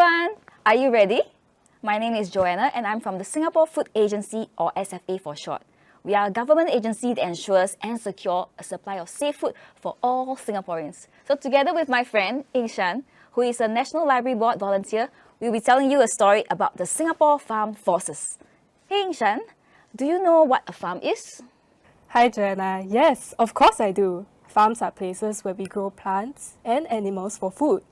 everyone! Are you ready? My name is Joanna and I'm from the Singapore Food Agency, or SFA for short. We are a government agency that ensures and secures a supply of safe food for all Singaporeans. So together with my friend Ying Shan, who is a National Library Board volunteer, we'll be telling you a story about the Singapore Farm Forces. Hey Ying Shan, do you know what a farm is? Hi Joanna, yes, of course I do. Farms are places where we grow plants and animals for food.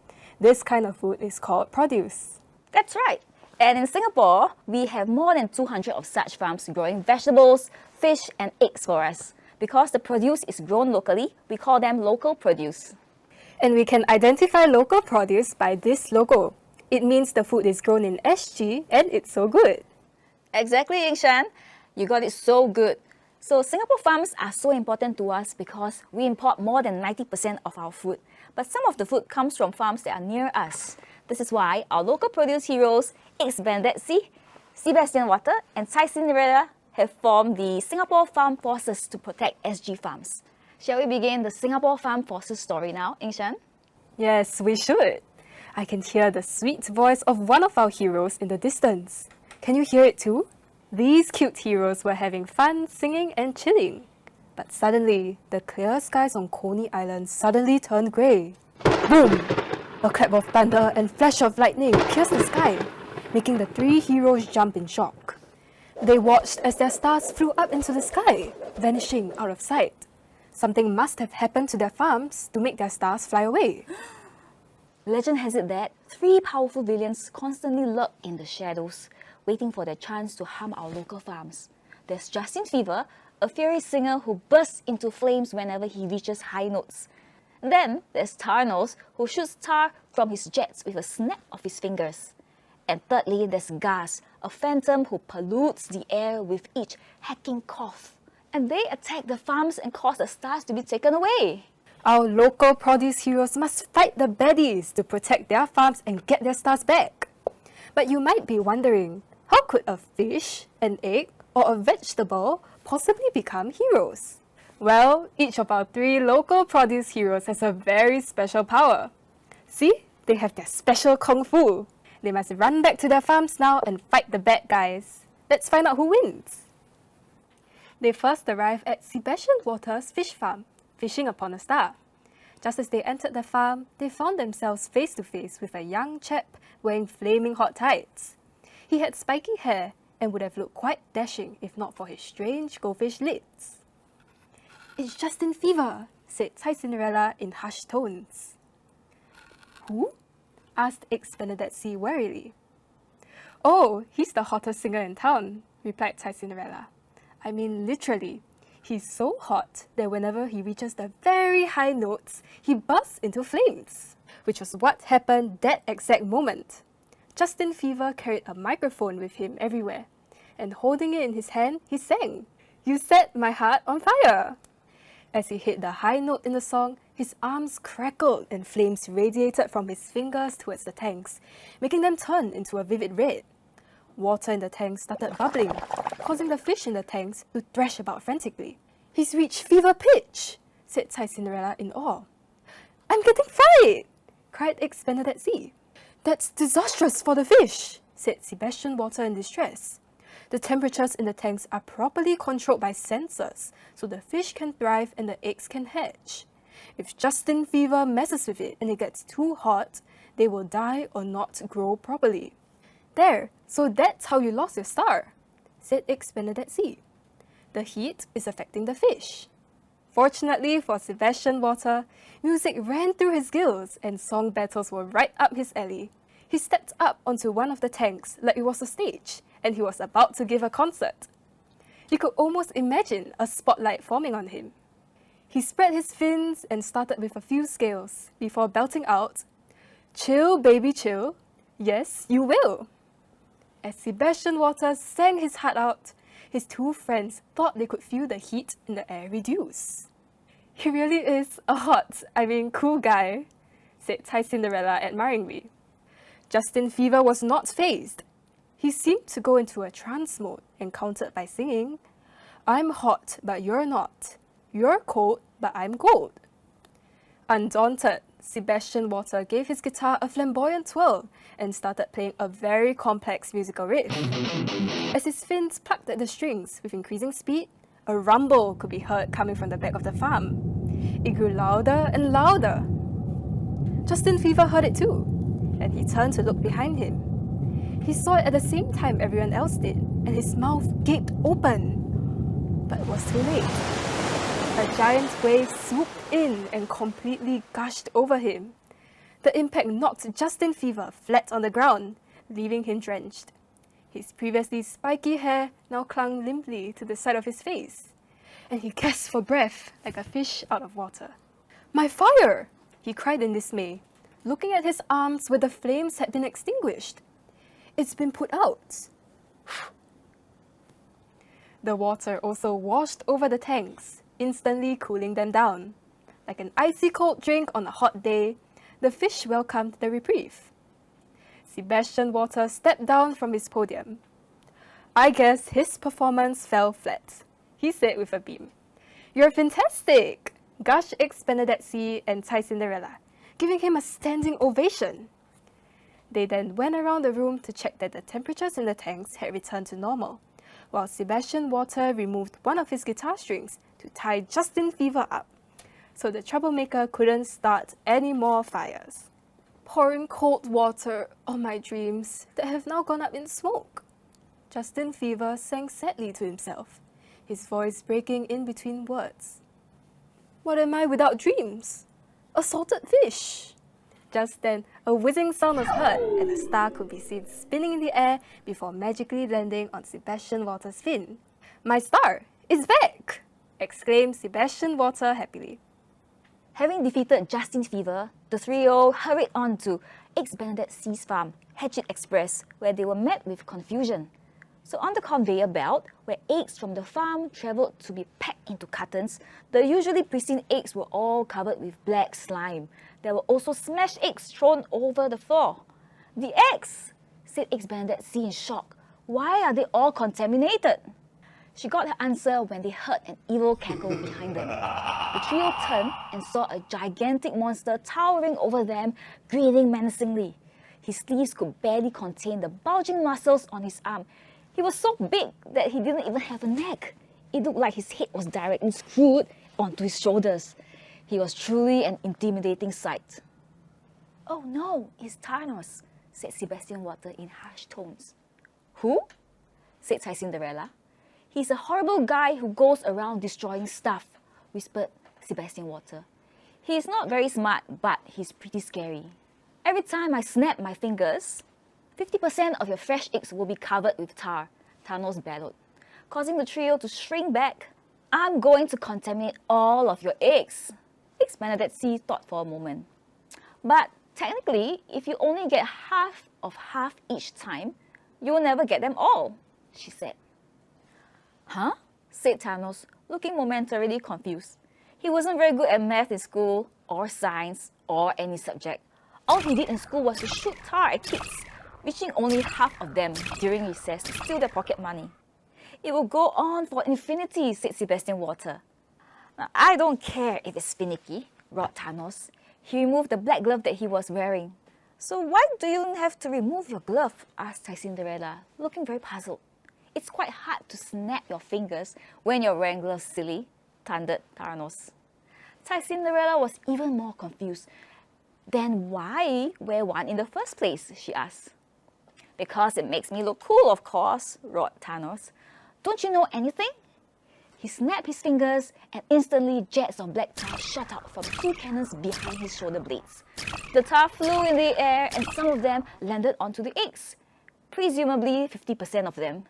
This kind of food is called produce. That's right. And in Singapore, we have more than 200 of such farms growing vegetables, fish and eggs for us. Because the produce is grown locally, we call them local produce. And we can identify local produce by this logo. It means the food is grown in SG and it's so good. Exactly, Ying Shan. You got it so good. So Singapore farms are so important to us because we import more than 90% of our food. But some of the food comes from farms that are near us. This is why our local produce heroes, Eggs Benedict C, Sebastian Water and Thai Cinderella have formed the Singapore Farm Forces to protect SG farms. Shall we begin the Singapore Farm Forces story now, Ying Shan? Yes, we should. I can hear the sweet voice of one of our heroes in the distance. Can you hear it too? These cute heroes were having fun singing and chilling. But suddenly, the clear skies on Coney Island suddenly turned grey. Boom! A clap of thunder and flash of lightning pierced the sky, making the three heroes jump in shock. They watched as their stars flew up into the sky, vanishing out of sight. Something must have happened to their farms to make their stars fly away. Legend has it that three powerful villains constantly lurk in the shadows, waiting for their chance to harm our local farms. There's Justin Fever, a fiery singer who bursts into flames whenever he reaches high notes. Then there's Tarnos, who shoots tar from his jets with a snap of his fingers. And thirdly, there's Gas, a phantom who pollutes the air with each hacking cough. And they attack the farms and cause the stars to be taken away. Our local produce heroes must fight the baddies to protect their farms and get their stars back. But you might be wondering, how could a fish, an egg, or a vegetable possibly become heroes? Well, each of our three local produce heroes has a very special power. See, they have their special kung fu. They must run back to their farms now and fight the bad guys. Let's find out who wins. They first arrived at Sebastian Water's fish farm, fishing upon a star. Just as they entered the farm, they found themselves face to face with a young chap wearing flaming hot tights. He had spiky hair and would have looked quite dashing if not for his strange goldfish lids. "It's Justin Fever," said Thai Cinderella in hushed tones. "Who?" asked Eggs Benedict C warily. "Oh, he's the hottest singer in town," replied Thai Cinderella. "I mean literally. He's so hot that whenever he reaches the very high notes, he bursts into flames," which was what happened that exact moment. Justin Fever carried a microphone with him everywhere, and holding it in his hand, he sang, "You set my heart on fire." As he hit the high note in the song, his arms crackled and flames radiated from his fingers towards the tanks, making them turn into a vivid red. Water in the tanks started bubbling, causing the fish in the tanks to thrash about frantically. "He's reached fever pitch," said Thai Cinderella in awe. "I'm getting fried," cried Eggs Benedict C. "That's disastrous for the fish," said Sebastian Water in distress. "The temperatures in the tanks are properly controlled by sensors, so the fish can thrive and the eggs can hatch. If Justin Fever messes with it and it gets too hot, they will die or not grow properly." "There, so that's how you lost your star," said Eggs Benedict C. "The heat is affecting the fish." Fortunately for Sebastian Water, music ran through his gills and song battles were right up his alley. He stepped up onto one of the tanks like it was a stage, and he was about to give a concert. You could almost imagine a spotlight forming on him. He spread his fins and started with a few scales before belting out, "Chill, baby, chill. Yes, you will." As Sebastian Water sang his heart out, his two friends thought they could feel the heat in the air reduce. "He really is a cool guy," said Thai Cinderella admiringly. Justin Fever was not fazed. He seemed to go into a trance mode and countered by singing, "I'm hot, but you're not. You're cold, but I'm gold." Undaunted, Sebastian Water gave his guitar a flamboyant twirl and started playing a very complex musical riff. As his fins plucked at the strings with increasing speed, a rumble could be heard coming from the back of the farm. It grew louder and louder. Justin Fever heard it too, and he turned to look behind him. He saw it at the same time everyone else did, and his mouth gaped open. But it was too late. A giant wave swooped in and completely gushed over him. The impact knocked Justin Fever flat on the ground, leaving him drenched. His previously spiky hair now clung limply to the side of his face, and he gasped for breath like a fish out of water. "My fire!" he cried in dismay, looking at his arms where the flames had been extinguished. "It's been put out." The water also washed over the tanks, instantly cooling them down. Like an icy cold drink on a hot day, the fish welcomed the reprieve. Sebastian Water stepped down from his podium. "I guess his performance fell flat," he said with a beam. "You're fantastic!" gushed Eggs Benedict C and Ty Cinderella, giving him a standing ovation. They then went around the room to check that the temperatures in the tanks had returned to normal, while Sebastian Water removed one of his guitar strings to tie Justin Fever up, so the troublemaker couldn't start any more fires. "Pouring cold water on my dreams that have now gone up in smoke," Justin Fever sang sadly to himself, his voice breaking in between words. "What am I without dreams? A salted fish." Just then, a whizzing sound was heard, and a star could be seen spinning in the air before magically landing on Sebastian Water's fin. "My star is back!" exclaimed Sebastian Water happily. Having defeated Justin Fever, the trio hurried on to Eggs Benedict C's farm, Hatchet Express, where they were met with confusion. So on the conveyor belt, where eggs from the farm travelled to be packed into cartons, the usually pristine eggs were all covered with black slime. There were also smashed eggs thrown over the floor. "The eggs!" said Eggs Benedict C in shock. "Why are they all contaminated?" She got her answer when they heard an evil cackle behind them. The trio turned and saw a gigantic monster towering over them, grinning menacingly. His sleeves could barely contain the bulging muscles on his arm. He was so big that he didn't even have a neck. It looked like his head was directly screwed onto his shoulders. He was truly an intimidating sight. "Oh no, it's Thanos," said Sebastian Water in harsh tones. "Who?" said Ty Cinderella. "He's a horrible guy who goes around destroying stuff," whispered Sebastian Water. "He's not very smart, but he's pretty scary. Every time I snap my fingers, 50% of your fresh eggs will be covered with tar," Thanos bellowed, causing the trio to shrink back. "I'm going to contaminate all of your eggs." Eggs Benedict C thought for a moment. "But technically, if you only get half of half each time, you'll never get them all," she said. "Huh?" said Thanos, looking momentarily confused. He wasn't very good at math in school, or science, or any subject. All he did in school was to shoot tar at kids, reaching only half of them during recess to steal their pocket money. "It will go on for infinity," said Sebastian Water. "Now, I don't care if it's finicky," roared Thanos. He removed the black glove that he was wearing. "So why do you have to remove your glove?" asked Ty Cinderella, looking very puzzled. "It's quite hard to snap your fingers when you're wearing gloves, silly," thundered Thanos. Ty Cinderella was even more confused. "Then why wear one in the first place?" she asked. "Because it makes me look cool, of course," roared Thanos. "Don't you know anything?" He snapped his fingers, and instantly jets of black tar shot out from two cannons behind his shoulder blades. The tar flew in the air, and some of them landed onto the eggs, presumably 50% of them.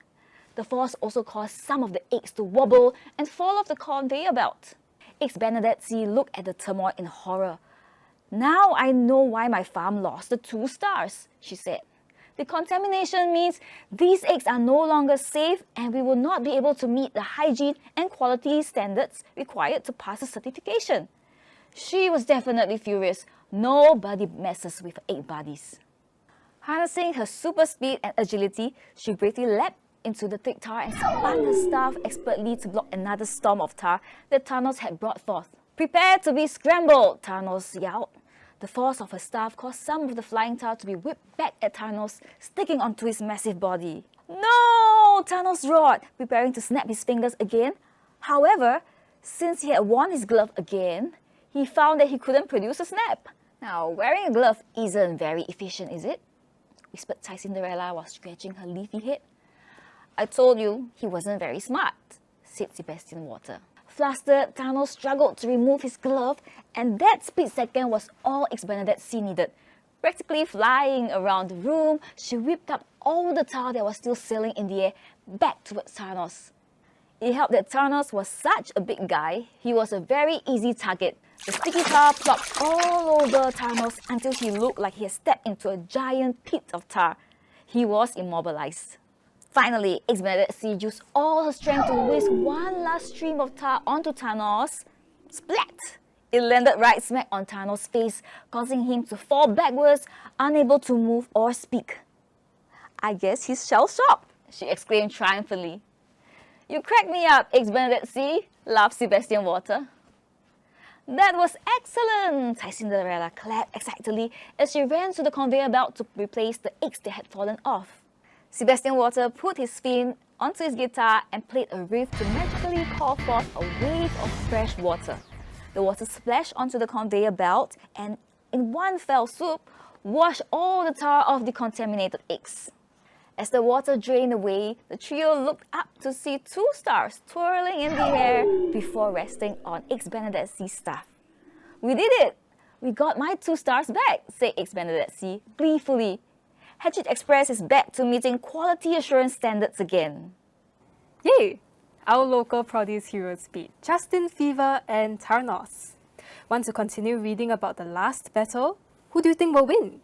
The force also caused some of the eggs to wobble and fall off the conveyor belt. Eggs Benedict C looked at the turmoil in horror. "Now I know why my farm lost the 2 stars," she said. "The contamination means these eggs are no longer safe, and we will not be able to meet the hygiene and quality standards required to pass the certification." She was definitely furious. Nobody messes with egg buddies. Harnessing her super speed and agility, she bravely leapt into the thick tar and spun her staff expertly to block another storm of tar that Thanos had brought forth. "Prepare to be scrambled," Thanos yelled. The force of her staff caused some of the flying tar to be whipped back at Thanos, sticking onto his massive body. No! Thanos roared, preparing to snap his fingers again. However, since he had worn his glove again, he found that he couldn't produce a snap. Now, wearing a glove isn't very efficient, is it? Whispered Cinderella while scratching her leafy head. I told you he wasn't very smart, said Sebastian Water. Flustered, Thanos struggled to remove his glove, and that split second was all Bernadette C needed. Practically flying around the room, she whipped up all the tar that was still sailing in the air back towards Thanos. It helped that Thanos was such a big guy, he was a very easy target. The sticky tar plopped all over Thanos until he looked like he had stepped into a giant pit of tar. He was immobilized. Finally, Bernadette C used all her strength to whisk one last stream of tar onto Thanos. Splat! It landed right smack on Thanos' face, causing him to fall backwards, unable to move or speak. I guess he's shell-shocked, she exclaimed triumphantly. You cracked me up, Bernadette C, laughed Sebastian Water. That was excellent! Cinderella clapped excitedly as she ran to the conveyor belt to replace the eggs that had fallen off. Sebastian Water put his fin onto his guitar and played a riff to magically call forth a wave of fresh water. The water splashed onto the conveyor belt and, in one fell swoop, washed all the tar off the contaminated eggs. As the water drained away, the trio looked up to see 2 stars twirling in the air before resting on Bernadette C's staff. We did it! We got my 2 stars back, said Bernadette C gleefully. Hatchet Express is back to meeting quality assurance standards again. Yay! Our local produce heroes beat Justin Fever and Thanos. Want to continue reading about the last battle? Who do you think will win?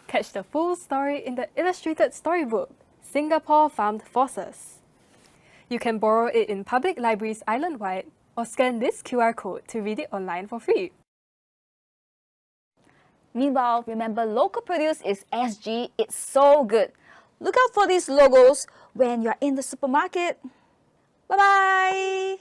Catch the full story in the illustrated storybook, Singapore Farmed Forces. You can borrow it in public libraries island-wide or scan this QR code to read it online for free. Meanwhile, remember local produce is SG, it's so good. Look out for these logos when you're in the supermarket. Bye-bye!